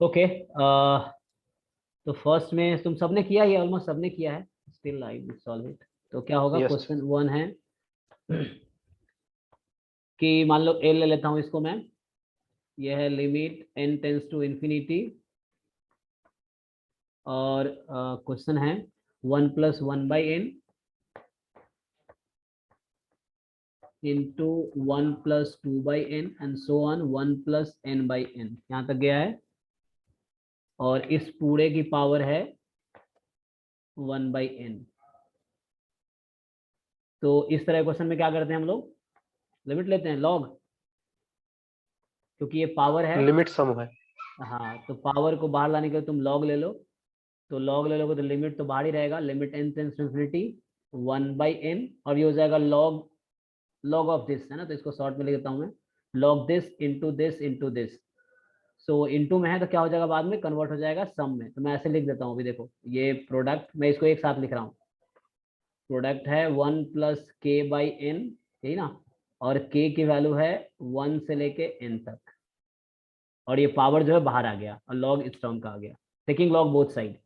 Okay, तो first में तुम सबने किया, ये ऑलमोस्ट सबने किया है, still I will solve it. तो क्या होगा, Yes. क्वेश्चन 1 है कि मान लो एल ले लेता हूं इसको मैं, ये है limit n tends to infinity, और क्वेश्चन है 1 + 1/n into 1 + 2/n and so on 1 + n/n, यहाँ तक गया है, और इस पूरे की पावर है 1/n। तो इस तरह क्वेश्चन में क्या करते हैं हम लोग, लिमिट लेते हैं लॉग, क्योंकि ये पावर है। लिमिट सम है। हाँ, तो पावर को बाहर लाने के लिए तुम लॉग ले लो, तो लॉग ले लोगे तो लिमिट तो बाहर ही रहेगा, limit n tends to infinity 1/n, और ये हो जाएगा लॉग लॉग ऑफ दिस, है ना, तो इसको शॉर्ट में लिख देता हूं मैं, log this into this into this. So into में है तो क्या हो जाएगा, बाद में कन्वर्ट हो जाएगा सम में, तो मैं ऐसे लिख देता हूँ। अभी देखो ये प्रोडक्ट, मैं इसको एक साथ लिख रहा हूँ, प्रोडक्ट है 1 + k/n, यही ना, और k की वैल्यू है 1 से लेके n तक, और ये पावर जो है बाहर आ गया, और लॉग इस टर्म का आ गया, taking log both side.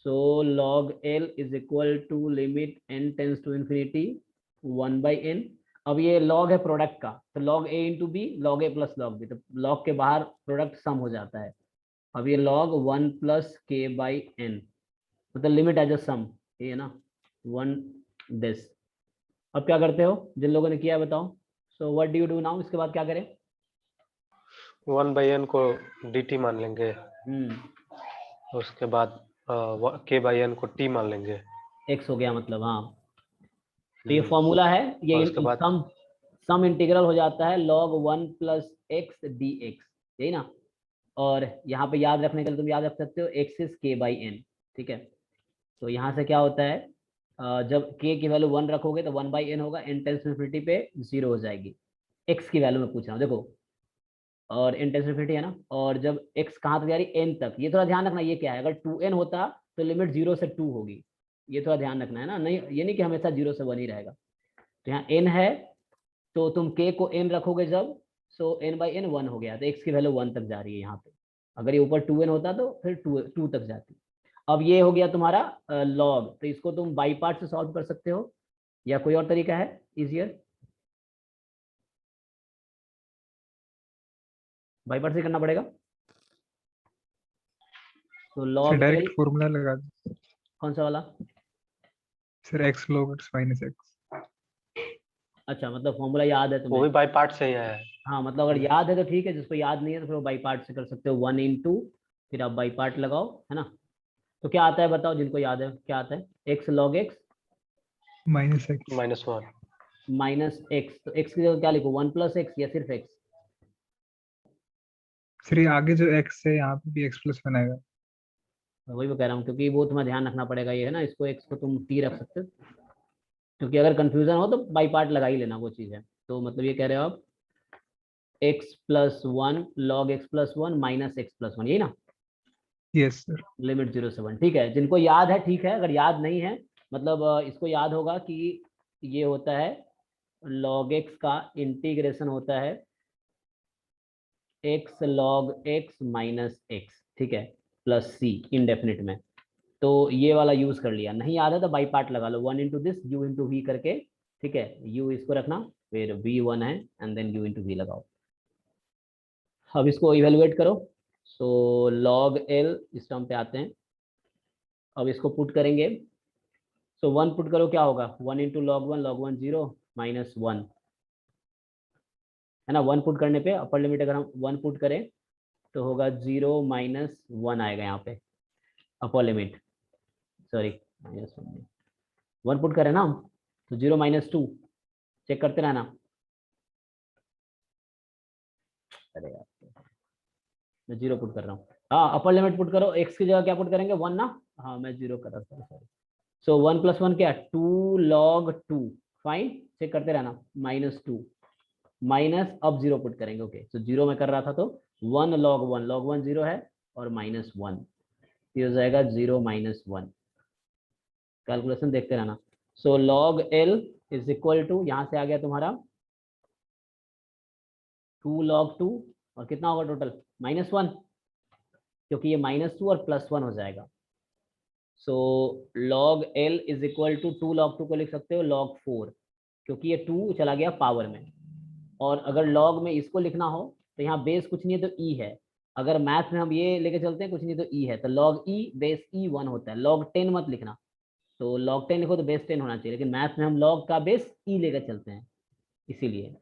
So log l is equal to limit n tends to infinity 1/n। अब ये लॉग है प्रोडक्ट का, तो log a into B, log a + log b, तो लॉग के बाहर प्रोडक्ट सम हो जाता है। अब ये log 1 + k/n, मतलब लिमिट एज अ सम, ये है ना 1 दिस। अब क्या करते हो, जिन लोगों ने किया है बताओ। So what do you do now, इसके बाद क्या करें। 1/n को dt मान लेंगे, उसके बाद k/n को t मान लेंगे। x हो गया मतलब, हाँ। तो ये फॉर्मूला है, और ये उसके बाद सम इंटीग्रल हो जाता है log 1 + x dx, यही ना। और यहाँ पे याद रखने के लिए तुम याद रख सकते हो x इज k/n, ठीक है। तो यहाँ से क्या होता है, जब k की वैल्यू 1 रखोगे तो 1/n होगा, n टेंस टू इंफिनिटी पे 0 हो जाएगी। x की वैल्यू में पूछ रहा हूँ देखो, और n टेंस टू इंफिनिटी है ना, और जब x कहाँ तक जा रही है, n तक। ये थोड़ा ध्यान रखना, ये क्या है, अगर 2n होता तो लिमिट 0 से 2 होगी, ये थोड़ा ध्यान रखना है ना, नहीं ये नहीं कि हमेशा 0 से 1 ही रहेगा। तो यहाँ n है, तो तुम k को n रखोगे जब, सो n/n 1 हो गया, तो x की वैल्यू 1 तक जा रही है यहाँ पे। अगर ये ऊपर 2n होता तो फिर 2 तक जाती। अब ये हो गया तुम्हारा लॉग, तो इसको तुम बाई पार्ट से सॉल्व कर सकते हो, या कोई और तरीका है इजियर। बाई पार्ट से करना पड़ेगा, तो sir log direct L, formula लगा दो कौन सा वाला। Sir, x log x minus x। अच्छा, मतलब फॉर्मूला याद है वो तुम्हें। भी बाय पार्ट से ही आया है। हाँ, मतलब अगर याद है तो ठीक है, जिसको याद नहीं है तो फिर वो बाई पार्ट से कर सकते हो, 1 × फिर आप बाई पार्ट लगाओ, है ना। तो क्या आता है बताओ, जिनको याद है क्या आता है, x log x minus x। -1। -x, तो x की जगह क्या लिखो, 1 + x या सिर्फ x। सर ये आगे जो x है यहाँ पे भी x plus बनाएगा। वही मैं कह रहा हूँ, क्योंकि वो तुम्हें ध्यान रखना पड़ेगा, ये है ना, इसको x को तुम t रख सकते हो, क्योंकि अगर कंफ्यूजन हो तो बाई पार्ट लगा ही लेना, वो चीज़ है। तो मतलब ये कह रहे हो आप, x + 1 log x + 1 -x + 1, यही ना, यस सर। लिमिट 0 से 1, ठीक है। जिनको याद है ठीक है, अगर याद नहीं है, मतलब इसको याद होगा कि ये होता है log x का इंटीग्रेशन होता है x log x -x, ठीक है, प्लस c इंडेफिनिट में। तो ये वाला यूज कर लिया, नहीं याद है तो बाई पार्ट लगा लो, 1 × दिस u × v करके, ठीक है। u इसको रखना, फिर v1 है, एंड देन u × v लगाओ। अब इसको इवेलुएट करो, सो log l इस टर्म पे आते हैं, अब इसको पुट करेंगे, सो 1 पुट करो, क्या होगा, 1 × log 1 0 -1, है ना। 1 पुट करने पे अपर लिमिट अगर हम 1 पुट करें तो होगा 0 -1 आएगा यहाँ पे, अपर लिमिट, सॉरी -1 पुट करें ना हम, तो 0 -2, चेक करते रहना। अरे यार, मैं 0 पुट कर रहा हूँ, हाँ अपर लिमिट पुट करो, x की जगह क्या पुट करेंगे, 1 ना, हाँ मैं 0 कर रहा था, सॉरी। सो 1 + 1 क्या, 2 log 2, फाइन, चेक करते रहना, -2 माइनस, अब 0 पुट करेंगे, ओके। तो 0 में कर रहा था तो 1 log 1 0 है, और -1, ये हो जाएगा 0 -1, कैलकुलेशन देखते रहना। So log l is equal to, यहाँ से आ गया तुम्हारा 2 log 2, और कितना होगा टोटल, -1, क्योंकि ये -2 और +1 हो जाएगा। So log L is equal to 2 log 2 को लिख सकते हो log 4, क्योंकि ये 2 चला गया पावर में। और अगर log में इसको लिखना हो तो यहाँ बेस कुछ नहीं है तो e है। अगर मैथ में हम ये लेके चलते हैं कुछ नहीं तो e है, तो log e बेस e 1 होता है। log 10 मत लिखना, तो log 10 लिखो तो बेस 10 होना चाहिए, लेकिन मैथ में हम log का बेस e लेकर चलते हैं इसीलिए।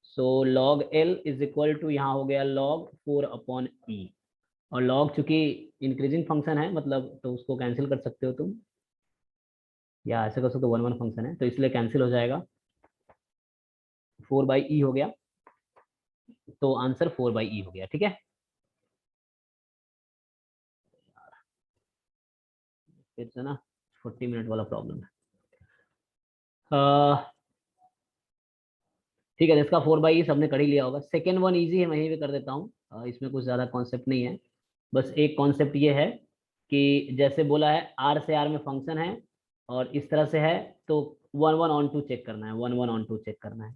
So log L is equal to यहाँ हो गया log 4/e। और log चूंकि इंक्रीजिंग फंक्शन है मतलब, तो उसको कैंसिल कर सकते हो तुम, या ऐसे कर सकते हो 1 1 फंक्शन है तो इसलिए कैंसिल हो जाएगा, 4/e हो गया, तो आंसर 4/e हो गया। ठीक है, फिर से ना 40 मिनट वाला प्रॉब्लम है। ठीक है, इसका 4/e सबने कर ही लिया होगा। सेकेंड वन इजी है, मैं यही भी कर देता हूँ, इसमें कुछ ज़्यादा कॉन्सेप्ट नहीं है। बस एक कॉन्सेप्ट ये है कि जैसे बोला है R से R में फंक्शन है और इस तरह से है, तो 1 1 ऑन 2 चेक करना है, 1 1 ऑन 2 चेक करना है।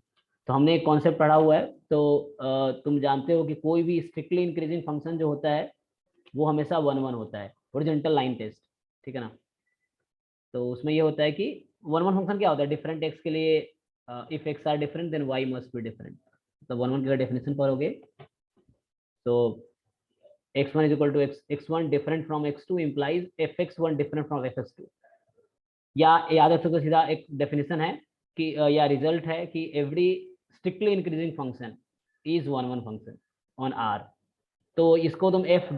तो हमने एक कॉन्सेप्ट पढ़ा हुआ है, तो तुम जानते हो कि कोई भी स्ट्रिक्टली इंक्रीजिंग फंक्शन जो होता है वो हमेशा 1 1 होता है, हॉरिजॉन्टल लाइन टेस्ट। ठीक है ना, तो उसमें ये होता है कि 1 1 फंक्शन क्या होता है, डिफरेंट एक्स के लिए if X are different then Y must be different. तो 1 1 के डेफिनेशन पढ़ोगे तो x1 is equal to x1 different from x2 implies fx1 different from fx2। या याद रख सकते हो सीधा एक डेफिनेशन है कि या रिजल्ट है कि every strictly increasing function is 1 1 function on R। तो इसको तुम f'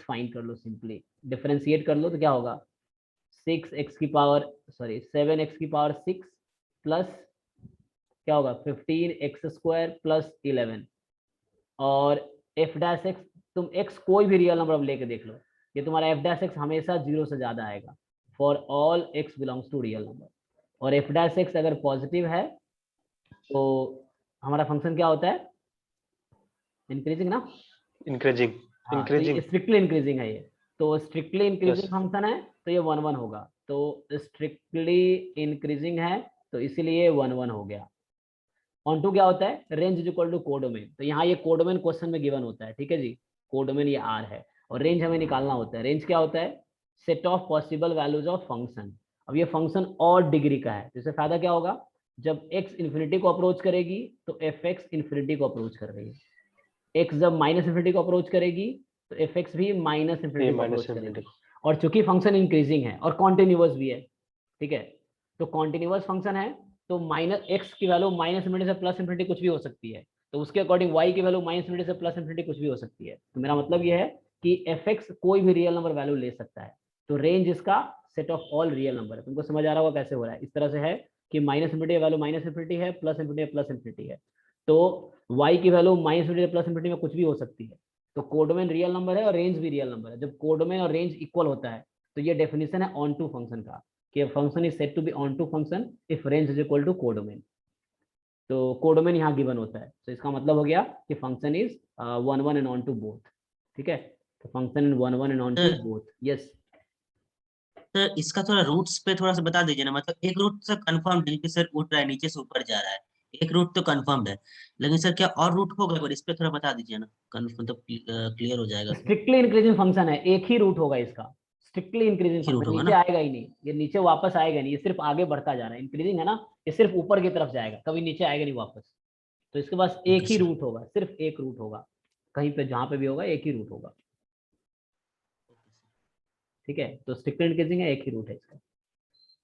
फाइंड कर लो, सिंपली डिफरेंशिएट कर लो तो क्या होगा, 7x की पावर 6 प्लस क्या होगा 15x² प्लस 11, और f' तुम x कोई भी रियल नंबर अब लेके देख लो, ये तुम्हारा f' हमेशा 0 से ज्यादा आएगा for all x belongs to real number. और f' अगर पॉजिटिव है तो हमारा फंक्शन क्या होता है, इंक्रीजिंग ना, इंक्रीजिंग हाँ, तो इंक्रीजिंग ये स्ट्रिक्टली इंक्रीजिंग है, ये तो स्ट्रिक्टली इंक्रीजिंग यस फंक्शन है तो ये 1 1 होगा, तो स्ट्रिक्टली इंक्रीजिंग है तो इसीलिए 1 1 हो गया। ऑन टू क्या होता है, range is equal to codomain, तो यहाँ ये कोडोमेन क्वेश्चन में गिवन होता है। ठीक है जी, कोडोमेन ये R है और रेंज हमें निकालना होता है। रेंज क्या होता है, set of possible values of function. अब ये फंक्शन और डिग्री का है, तो इससे फायदा क्या होगा, जब x इन्फिनिटी को अप्रोच करेगी तो fx इन्फिनिटी को अप्रोच कर रही है, x जब माइनस इन्फिनिटी को अप्रोच करेगी तो fx भी माइनस इन्फिनिटी को अप्रोच करेगी। और चूंकि फंक्शन इंक्रीजिंग है और कॉन्टिन्यूअस भी है, ठीक है, तो कॉन्टिन्यूअस फंक्शन है तो माइनस एक्स की वैल्यू माइनस इन्फिनिटी से प्लस इन्फिनिटी कुछ भी हो सकती है, तो उसके अकॉर्डिंग y की वैल्यू माइनस इन्फिनिटी से प्लस इन्फिनिटी कुछ भी हो सकती है। तो मेरा मतलब ये है कि fx कोई भी रियल नंबर वैल्यू ले सकता है, तो रेंज इसका set of all real number है। तुमको समझ आ रहा होगा कैसे हो रहा है, इस तरह से है कि minus infinity value minus infinity है, प्लस इन्फिनिटी प्लस इन्फिनिटी है, तो y की value minus infinity plus infinity में कुछ भी हो सकती है। तो कोडोमेन रियल नंबर है और रेंज भी रियल नंबर है। जब कोडोमेन और रेंज इक्वल होता है तो ये डेफिनेशन है ऑन टू फंक्शन का, कि function is said to be onto function if range is equal to codomain. तो कोडोमेन यहाँ गिवन होता है, तो इसका मतलब हो गया कि function is 1 1 and on to both. ठीक है, तो function in 1 1 and on to both. Yes sir इसका थोड़ा रूट्स पे थोड़ा सा बता दीजिए ना, मतलब एक रूट सर कंफर्म है कि सर उठ रहा है नीचे से ऊपर जा रहा है, एक रूट तो कंफर्म्ड है, लेकिन सर क्या और रूट होगा, एक बार इस पे थोड़ा बता दीजिए ना, मतलब क्लियर हो जाएगा सर। स्ट्रिक्टली इंक्रीजिंग फंक्शन है, एक ही रूट होगा इसका, स्ट्रिक्टली इंक्रीजिंग ही रूट फंक्शन, होगा नीचे ना। आएगा ही नहीं, ये नीचे वापस आएगा नहीं, ये सिर्फ आगे बढ़ता जा रहा है। इंक्रीजिंग है ना, ये सिर्फ ऊपर की तरफ जाएगा, कभी नीचे आएगा नहीं वापस। तो इसके पास एक ओके ही सर। रूट होगा, सिर्फ एक रूट होगा, कहीं पे जहां पे भी होगा एक ही रूट होगा। ठीक है, तो स्ट्रिक्टली इंक्रीजिंग है, एक ही रूट है इसका।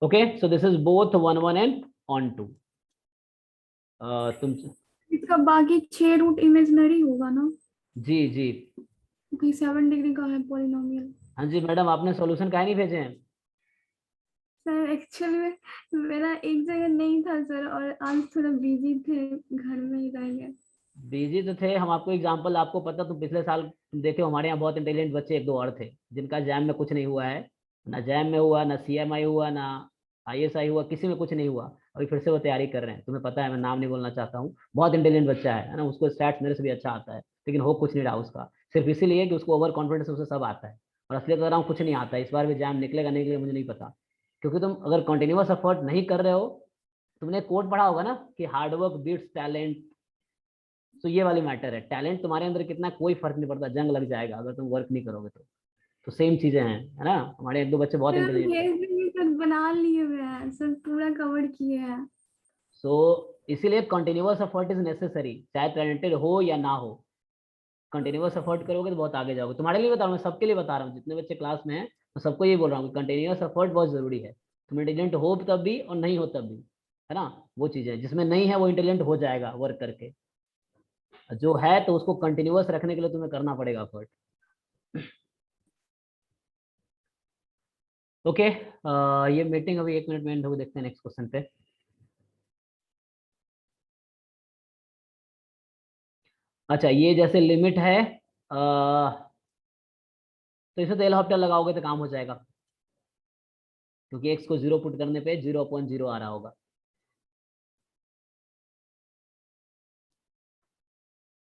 Okay, so this is both 1 1 and on two. तुम इसका बाकी 6 रूट इमेजिनरी होगा ना, जी जी, क्योंकि 7 डिग्री का है पॉलिनोमियल। हाँ जी मैडम, आपने सॉल्यूशन काहे नहीं भेजे हैं? सर एक्चुअली में मेरा एक जगह नहीं था सर, और आज थोड़ा बिजी थे, घर में ही रह गए। बिजी तो थे, हम आपको एग्जांपल, आपको पता, तुम पिछले साल तुम देखे हो, हमारे यहाँ बहुत इंटेलिजेंट बच्चे एक दो और थे जिनका जैम में कुछ नहीं हुआ है, ना जैम में हुआ, ना CMI हुआ, ना ISI हुआ, किसी में कुछ नहीं हुआ। अभी फिर से वो तैयारी कर रहे हैं, तुम्हें पता है, मैं नाम नहीं बोलना चाहता हूँ, बहुत इंटेलिजेंट बच्चा है ना, उसको स्टैट्स मेरे से भी अच्छा आता है, लेकिन हो कुछ नहीं रहा उसका, सिर्फ इसीलिए कि उसको ओवर कॉन्फिडेंस, उसे सब आता है। और असलियत कह रहा हूँ, कुछ नहीं आता, इस बार भी जैम निकलेगा नहीं निकलेगा मुझे नहीं पता, क्योंकि तुम अगर कंटिन्यूअस एफर्ट नहीं कर रहे हो, तुमने कोट पढ़ा होगा ना कि हार्डवर्क बीट्स टैलेंट, तो ये वाली मैटर है, टैलेंट तुम्हारे अंदर कितना कोई फर्क नहीं पड़ता, जंग लग जाएगा अगर तुम वर्क नहीं करोगे तो सेम चीजें हैं, है ना। हमारे एक दो बच्चे बहुत सर इंटेलिजेंट हैं, भेज देंगे सर, बना लिए हुए हैं सर, पूरा कवर किए हैं। सो इसीलिए कंटिन्यूअस एफर्ट इज नेसेसरी, चाहे टैलेंटेड हो या ना हो, कंटिन्यूअस एफर्ट करोगे तो बहुत आगे जाओगे। तुम्हारे लिए बता रहा हूँ, मैं सबके लिए बता रहा हूँ, जितने बच्चे क्लास में हैं मैं सबको ये बोल रहा हूँ कि कंटिन्यूअस एफर्ट बहुत जरूरी है। तुम इंटेलिजेंट हो तब भी और नहीं हो तब भी, है ना। वो चीजें जिसमें नहीं है वो इंटेलिजेंट हो जाएगा वर्क करके, जो है तो उसको कंटिन्यूअस रखने के लिए तुम्हें करना पड़ेगा एफर्ट। ओके, ये मीटिंग अभी 1 मिनट में एंड होगी, देखते हैं नेक्स्ट क्वेश्चन पे। अच्छा, ये जैसे लिमिट है तो इसे तो एल हॉपिटल लगाओगे तो काम हो जाएगा, क्योंकि एक्स को 0 पुट करने पे 0/0 आ रहा होगा।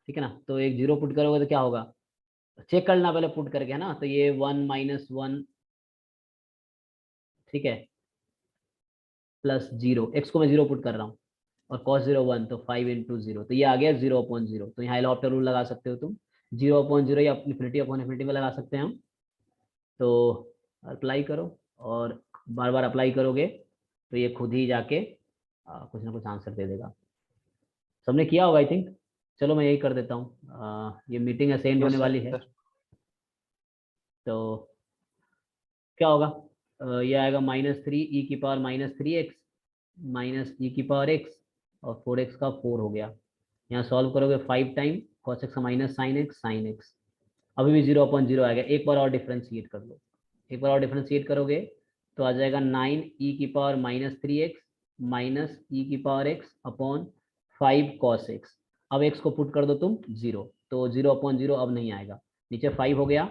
ठीक है ना, तो एक 0 पुट करोगे तो क्या होगा, चेक करना पहले पुट करके, है ना। तो ये 1 - 1, ठीक है, प्लस 0, एक्स को मैं 0 पुट कर रहा हूँ, और cos 0 1, तो 5 × 0, तो ये आ गया 0/0। तो यहाँ एल हॉपिटल रूल लगा सकते हो तुम, 0/0 या इन्फिनिटी अपॉन इन्फिनिटी में लगा सकते हैं हम। तो अप्लाई करो, और बार बार अप्लाई करोगे तो ये खुद ही जाके कुछ ना कुछ आंसर दे देगा। सबने किया होगा आई थिंक। चलो मैं यही कर देता हूँ, ये मीटिंग असेंड होने यस वाली है। सर। तो क्या होगा, ये आएगा -3e⁻³ -3x और 4x का 4 हो गया। यहाँ सॉल्व करोगे 5 time cos x sin x, अभी भी 0/0 आएगा। एक बार और डिफ्रेंशिएट कर लो, एक बार और डिफ्रेंशिएट करोगे तो आ जाएगा 9e⁻³ -e⁻x upon 5 cos x। अब x को पुट कर दो तुम 0, तो 0/0 अब नहीं आएगा, नीचे 5 हो गया।